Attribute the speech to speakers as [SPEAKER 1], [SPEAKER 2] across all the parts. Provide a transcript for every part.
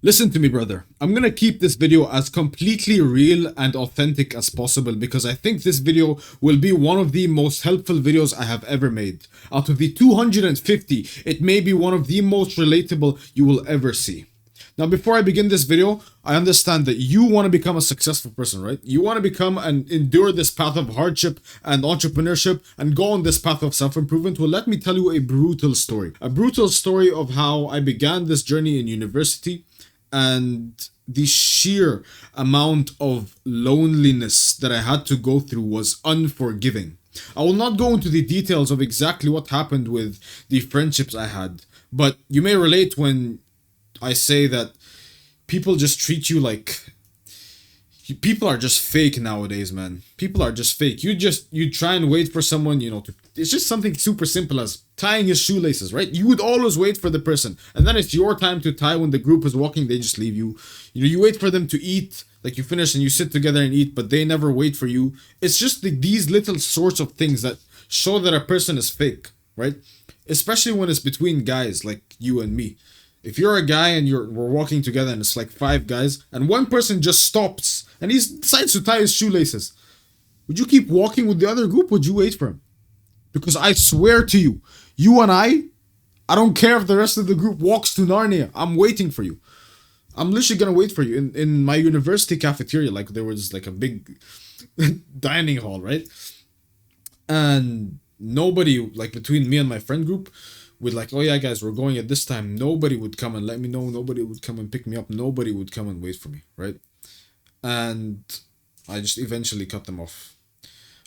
[SPEAKER 1] Listen to me, brother. I'm gonna keep this video as completely real and authentic as possible because I think this video will be one of the most helpful videos I have ever made. Out of the 250, it may be one of the most relatable you will ever see. Now, before I begin this video, I understand that you want to become a successful person, right? You want to become and endure this path of hardship and entrepreneurship and go on this path of self-improvement. Well, let me tell you a brutal story. A brutal story of how I began this journey in university and the sheer amount of loneliness that I had to go through was unforgiving. I will not go into the details of exactly what happened with the friendships I had, but you may relate when I say that people just treat you like people are just fake nowadays, man. People are just fake. You try and wait for someone, to it's just something super simple as tying his shoelaces, right? You would always wait for the person, and then it's your time to tie when the group is walking, they just leave you. You wait for them to eat, like you finish and you sit together and eat, but they never wait for you. It's just these little sorts of things that show that a person is fake, right? Especially when it's between guys like you and me. If you're a guy and we're walking together and it's like five guys and one person just stops and he decides to tie his shoelaces, would you keep walking with the other group? Would you wait for him? Because I swear to you, you and I don't care if the rest of the group walks to Narnia. I'm waiting for you. I'm literally gonna wait for you in my university cafeteria. Like there was like a big dining hall, right? And nobody, like between me and my friend group, with like, oh yeah, guys, we're going at this time. Nobody would come and let me know. Nobody would come and pick me up. Nobody would come and wait for me, right? And I just eventually cut them off.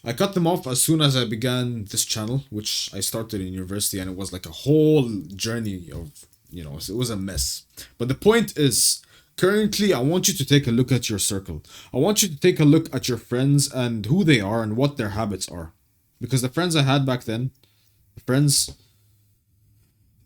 [SPEAKER 1] I cut them off as soon as I began this channel, which I started in university, and it was like a whole journey of, it was a mess. But the point is, currently, I want you to take a look at your circle. I want you to take a look at your friends and who they are and what their habits are. Because the friends I had back then, friends,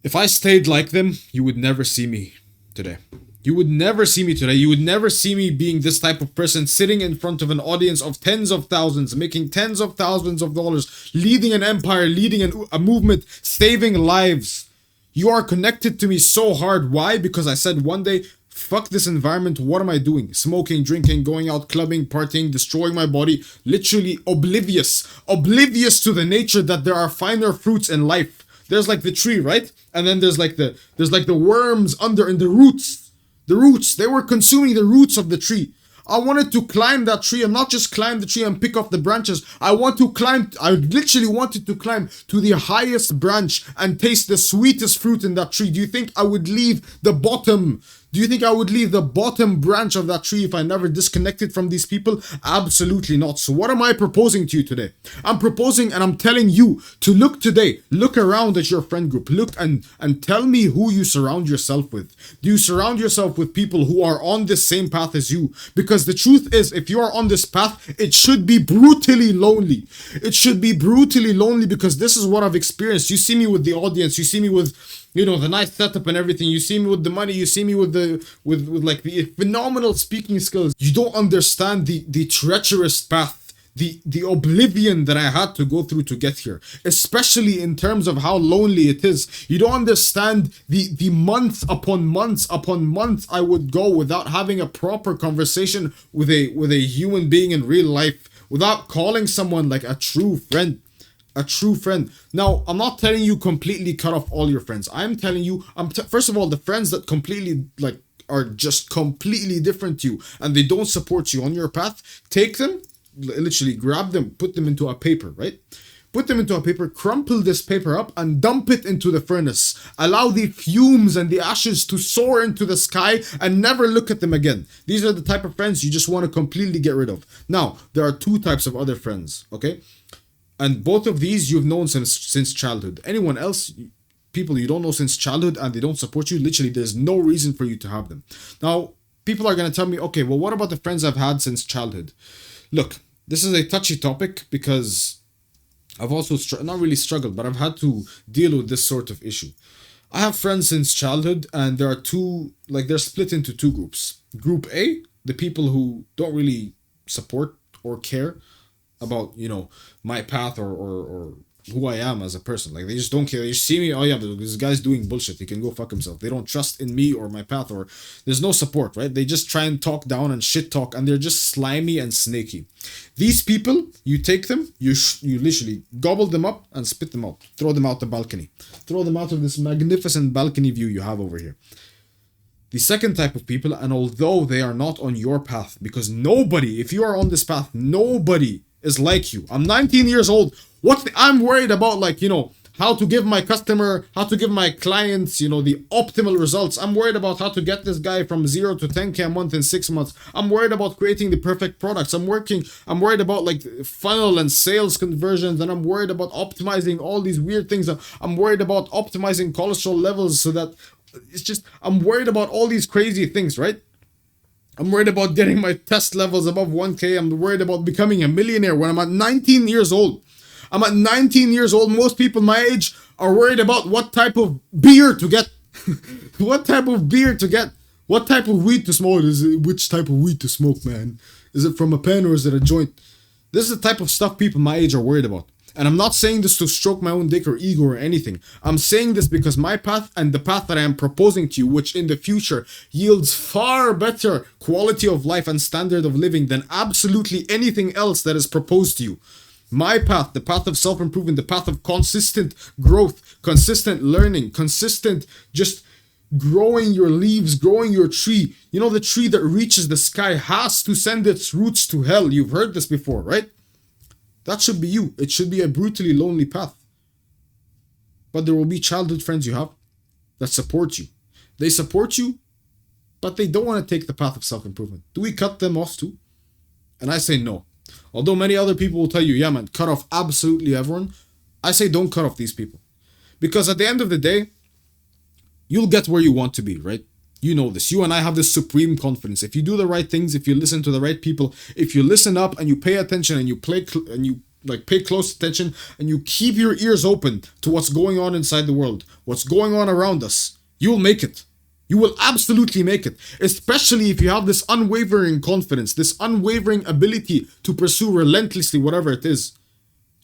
[SPEAKER 1] if I stayed like them, you would never see me today. You would never see me today. You would never see me being this type of person sitting in front of an audience of tens of thousands, making tens of thousands of dollars, leading an empire, leading a movement, saving lives. You are connected to me so hard. Why? Because I said one day, fuck this environment. What am I doing? Smoking, drinking, going out, clubbing, partying, destroying my body. Literally oblivious to the nature that there are finer fruits in life. There's like the tree, right? And then there's like the worms under in the roots. The roots, they were consuming the roots of the tree. I wanted to climb that tree and not just climb the tree and pick off the branches. I literally wanted to climb to the highest branch and taste the sweetest fruit in that tree. Do you think I would leave the bottom? Do you think I would leave the bottom branch of that tree if I never disconnected from these people? Absolutely not. So what am I proposing to you today? I'm proposing and I'm telling you to look today. Look around at your friend group. Look and tell me who you surround yourself with. Do you surround yourself with people who are on the same path as you? Because the truth is, if you are on this path, it should be brutally lonely. It should be brutally lonely because this is what I've experienced. You see me with the audience. You see me with the nice setup and everything. You see me with the money. You see me with with like the phenomenal speaking skills. You don't understand the treacherous path, the oblivion that I had to go through to get here, especially in terms of how lonely it is. You don't understand the months upon months I would go without having a proper conversation with a human being in real life, without calling someone like a true friend. A true friend. Now, I'm not telling you completely cut off all your friends. I'm telling you, first of all, the friends that completely are just completely different to you and they don't support you on your path, take them, literally grab them, put them into a paper, right? Put them into a paper, crumple this paper up and dump it into the furnace. Allow the fumes and the ashes to soar into the sky and never look at them again. These are the type of friends you just want to completely get rid of. Now, there are two types of other friends, okay? And both of these you've known since childhood. Anyone else, people you don't know since childhood and they don't support you, literally there's no reason for you to have them. Now, people are going to tell me, okay, well, what about the friends I've had since childhood? Look, this is a touchy topic because I've also not really struggled, but I've had to deal with this sort of issue. I have friends since childhood and there are they're split into two groups. Group A, the people who don't really support or care about my path or who I am as a person. Like they just don't care. They just see me, oh yeah, this guy's doing bullshit. He can go fuck himself. They don't trust in me or my path, or there's no support, right? They just try and talk down and shit talk, and they're just slimy and snaky. These people, you take them, you literally gobble them up and spit them out. Throw them out the balcony. Throw them out of this magnificent balcony view you have over here. The second type of people, and although they are not on your path, because nobody, if you are on this path, nobody is like you. I'm 19 years old. I'm worried about, like, how to give my customer, how to give my clients, the optimal results. I'm worried about how to get this guy from 0 to 10K a month in 6 months. I'm worried about creating the perfect products. I'm worried about like funnel and sales conversions, and I'm worried about optimizing all these weird things. I'm worried about optimizing cholesterol levels so that I'm worried about all these crazy things, right? I'm worried about getting my test levels above 1K. I'm worried about becoming a millionaire when I'm at 19 years old. I'm at 19 years old. Most people my age are worried about what type of beer to get. What type of beer to get. What type of weed to smoke. Which type of weed to smoke, man? Is it from a pen or is it a joint? This is the type of stuff people my age are worried about. And I'm not saying this to stroke my own dick or ego or anything. I'm saying this because my path and the path that I am proposing to you, which in the future yields far better quality of life and standard of living than absolutely anything else that is proposed to you. My path, the path of self-improvement, the path of consistent growth, consistent learning, consistent just growing your leaves, growing your tree. The tree that reaches the sky has to send its roots to hell. You've heard this before, right? That should be you. It should be a brutally lonely path. But there will be childhood friends you have that support you. They support you, but they don't want to take the path of self-improvement. Do we cut them off too? And I say no. Although many other people will tell you, yeah man, cut off absolutely everyone. I say don't cut off these people. Because at the end of the day, you'll get where you want to be, right? You know this. You and I have this supreme confidence. If you do the right things, if you listen to the right people, if you listen up and you pay attention and you pay close attention and you keep your ears open to what's going on inside the world, what's going on around us, you'll make it. You will absolutely make it. Especially if you have this unwavering confidence, this unwavering ability to pursue relentlessly whatever it is.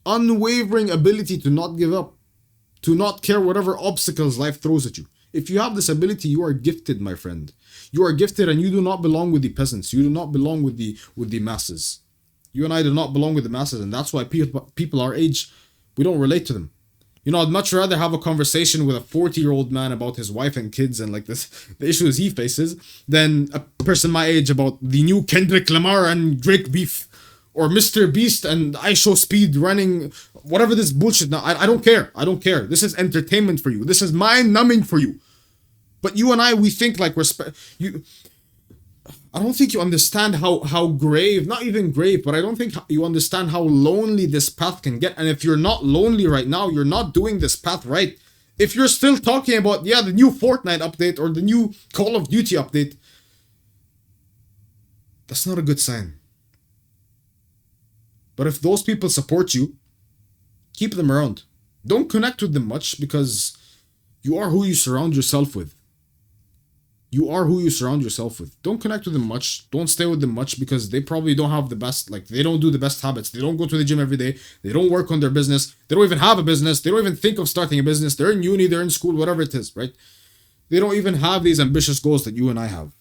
[SPEAKER 1] Unwavering ability to not give up, to not care whatever obstacles life throws at you. If you have this ability, you are gifted, my friend. You are gifted, and you do not belong with the peasants. You do not belong with the masses. You and I do not belong with the masses, and that's why people our age, we don't relate to them. I'd much rather have a conversation with a 40-year-old man about his wife and kids and like the issues he faces than a person my age about the new Kendrick Lamar and Drake beef, or Mr. Beast and IShowSpeed running, whatever this bullshit. Now, I don't care. I don't care. This is entertainment for you. This is mind-numbing for you. But you and I, we think like I don't think you understand how grave, not even grave, but I don't think you understand how lonely this path can get. And if you're not lonely right now, you're not doing this path right. If you're still talking about, the new Fortnite update or the new Call of Duty update, that's not a good sign. But if those people support you, keep them around. Don't connect with them much because you are who you surround yourself with. You are who you surround yourself with. Don't connect with them much. Don't stay with them much because they probably don't have the best, they don't do the best habits. They don't go to the gym every day. They don't work on their business. They don't even have a business. They don't even think of starting a business. They're in uni, they're in school, whatever it is, right? They don't even have these ambitious goals that you and I have.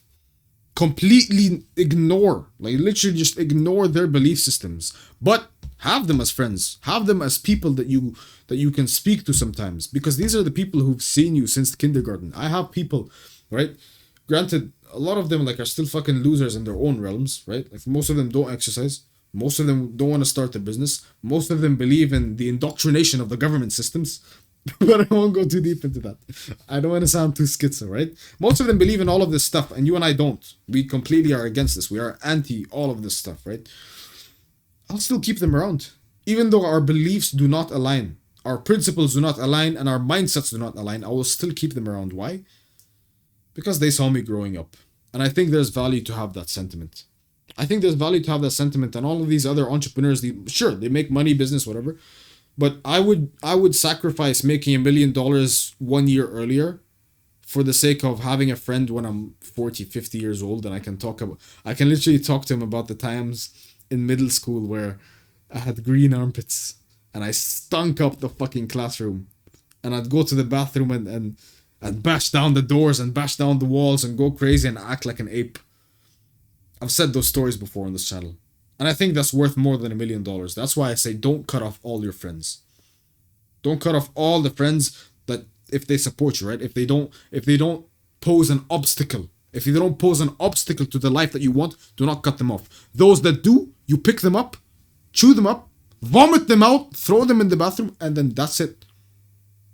[SPEAKER 1] Completely ignore, literally just ignore their belief systems. But have them as friends. Have them as people that you can speak to sometimes. Because these are the people who've seen you since kindergarten. I have people, right? Granted, a lot of them are still fucking losers in their own realms, right? Most of them don't exercise. Most of them don't want to start a business. Most of them believe in the indoctrination of the government systems. But I won't go too deep into that. I don't want to sound too schizo, right? Most of them believe in all of this stuff, and you and I don't. We completely are against this. We are anti all of this stuff, right? I'll still keep them around. Even though our beliefs do not align, our principles do not align, and our mindsets do not align, I will still keep them around. Why? Because they saw me growing up. And I think there's value to have that sentiment. And all of these other entrepreneurs, they make money, business, whatever. But I would sacrifice making $1 million 1 year earlier for the sake of having a friend when I'm 40, 50 years old, and I can literally talk to him about the times in middle school where I had green armpits and I stunk up the fucking classroom. And I'd go to the bathroom and bash down the doors and bash down the walls and go crazy and act like an ape. I've said those stories before on this channel. And I think that's worth more than $1 million. That's why I say don't cut off all your friends. Don't cut off all the friends that if they support you, right? If they don't pose an obstacle. If they don't pose an obstacle to the life that you want, do not cut them off. Those that do, you pick them up, chew them up, vomit them out, throw them in the bathroom, and then that's it.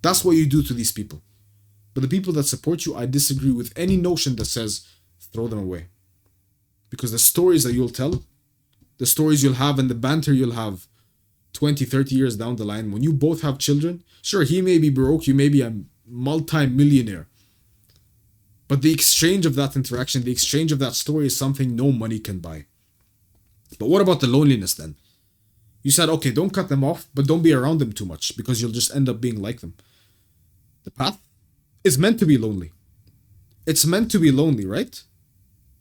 [SPEAKER 1] That's what you do to these people. But the people that support you, I disagree with any notion that says throw them away. Because the stories that you'll tell, the stories you'll have and the banter you'll have 20, 30 years down the line, when you both have children, sure, he may be broke, you may be a multi-millionaire. But the exchange of that interaction, the exchange of that story is something no money can buy. But what about the loneliness then? You said, okay, don't cut them off, but don't be around them too much because you'll just end up being like them. The path is meant to be lonely. It's meant to be lonely, right?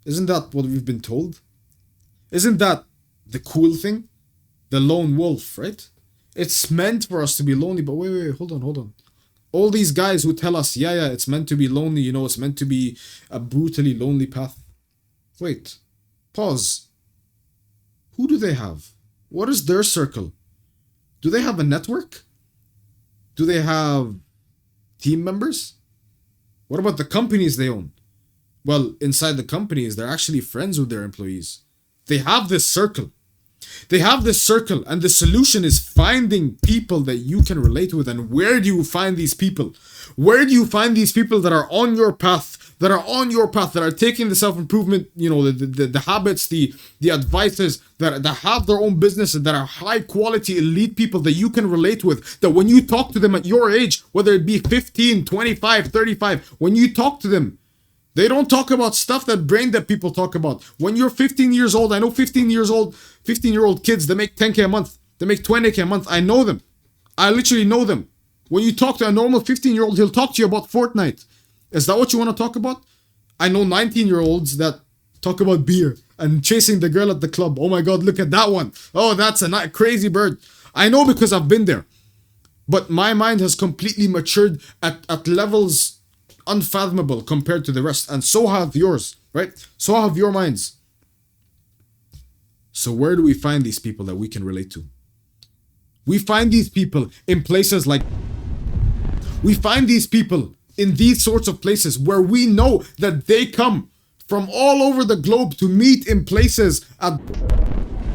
[SPEAKER 1] Isn't that what we've been told? Isn't that the cool thing? The lone wolf, right? It's meant for us to be lonely, but wait, hold on. All these guys who tell us, yeah, it's meant to be lonely, it's meant to be a brutally lonely path. Wait, pause. Who do they have? What is their circle? Do they have a network? Do they have team members? What about the companies they own? Well, inside the companies, they're actually friends with their employees. They have this circle. And the solution is finding people that you can relate with. And where do you find these people? Where do you find these people that are on your path, that are taking the self-improvement, the habits, the advices, that have their own business, and that are high quality elite people that you can relate with, that when you talk to them at your age, whether it be 15, 25, 35, when you talk to them, they don't talk about stuff that brain dead people talk about. When you're 15 years old, I know 15-year-old kids, they make 10K a month. They make 20K a month. I know them. I literally know them. When you talk to a normal 15-year-old, he'll talk to you about Fortnite. Is that what you want to talk about? I know 19-year-olds that talk about beer and chasing the girl at the club. Oh my God, look at that one. Oh, that's a crazy bird. I know because I've been there. But my mind has completely matured at levels unfathomable compared to the rest, and so have yours, right? So have your minds. So where do we find these people that we can relate to? We find these people in places like, we find these people in these sorts of places where we know that they come from all over the globe to meet in places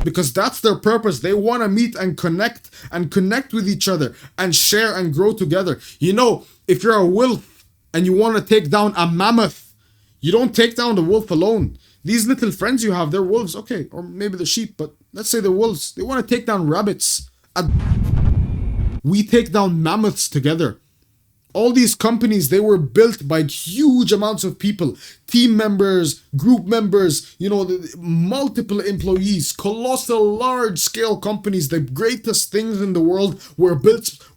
[SPEAKER 1] because that's their purpose. They want to meet and connect with each other and share and grow together. If you're a wolf and you want to take down a mammoth, you don't take down the wolf alone. These little friends you have, they're wolves, okay, or maybe they're sheep, but let's say they're wolves. They want to take down rabbits. We take down mammoths together. All these companies, they were built by huge amounts of people, team members, group members, multiple employees, colossal, large-scale companies. The greatest things in the world were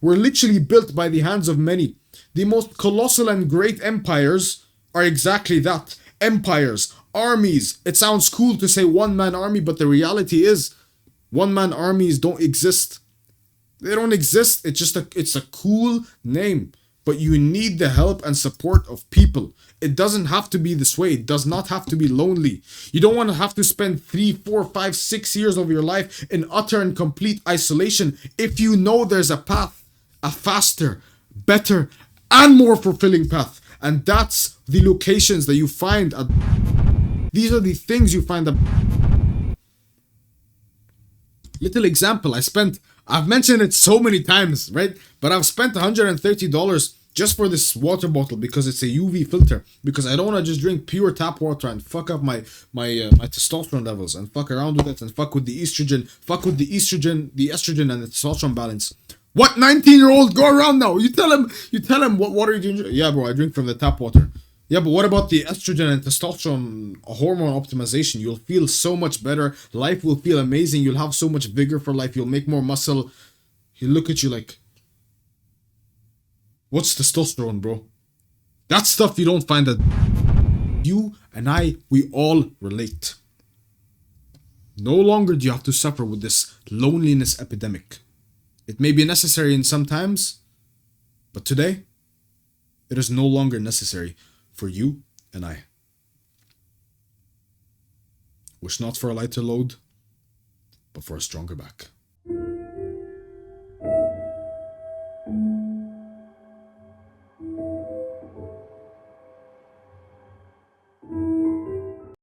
[SPEAKER 1] literally built by the hands of many. The most colossal and great empires are exactly that. Empires, armies. It sounds cool to say one-man army, but the reality is one-man armies don't exist. They don't exist. It's a cool name. But you need the help and support of people. It doesn't have to be this way. It does not have to be lonely. You don't want to have to spend 3, 4, 5, 6 years of your life in utter and complete isolation if you know there's a path, a faster, better, and more fulfilling path. And that's the locations that you find. These are the things you find. Little example, I've mentioned it so many times, right? But I've spent $130 just for this water bottle because it's a UV filter. Because I don't want to just drink pure tap water and fuck up my testosterone levels and fuck around with it and fuck with the estrogen, the estrogen and the testosterone balance. What 19-year-old go around now? You tell him what water you drink. Yeah, bro, I drink from the tap water. Yeah, but what about the estrogen and testosterone hormone optimization? You'll feel so much better. Life will feel amazing. You'll have so much vigor for life. You'll make more muscle. He'll look at you like, what's testosterone, bro? That's stuff you don't find at... You and I, we all relate. No longer do you have to suffer with this loneliness epidemic. It may be necessary in some times, but today, it is no longer necessary for you and I. Wish not for a lighter load, but for a stronger back.